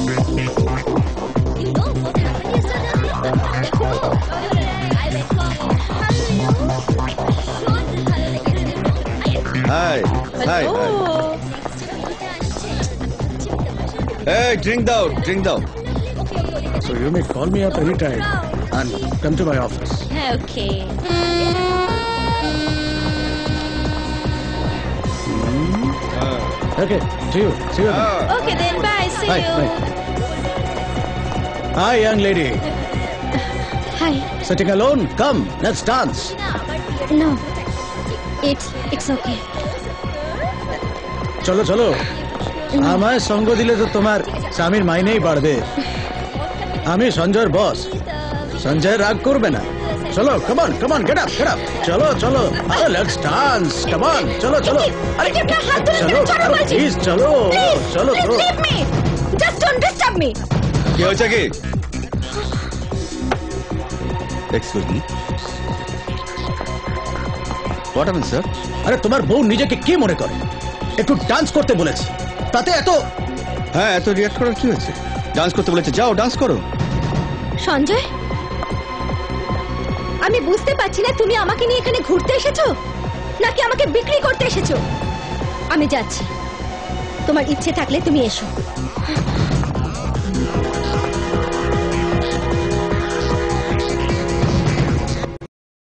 Hi. Hi. Hey, drink down. So you may call me up anytime and come to my office. Okay. Okay, see you again. Okay then, bye. See Bye, you. bye. Hi, young lady. Hi. Sitting alone? Come, let's dance. No. It's okay. চলো চলো আমায় সঙ্গ দিলে তো তোমার স্বামীর মাইনেই বাড়বে আমি সঞ্জয়ের বস সঞ্জয় রাগ করবে না চলো কমান কমান গেট আপ চলো চলো আরে লেটস ডান্স কমান চলো চলো আরে চলো প্লিজ চলো চলো তো Leave me. Just don't disturb me. কি হয়েছে কি? Excuse me. What happened, sir? আরে তোমার বউ নিজেকে কি মনে করে একটু ডান্স করতে বলেছি তাতে এত হ্যাঁ এত রিঅ্যাক্ট করার কি হয়েছে? ডান্স করতে বলেছে, যাও ডান্স করো। সঞ্জয়, আমি বুঝতে পারছি না তুমি আমাকে নিয়ে এখানে ঘুরতে এসেছো নাকি আমাকে বিক্রি করতে এসেছো। আমি যাচ্ছি, তোমার ইচ্ছে থাকলে তুমি এসো।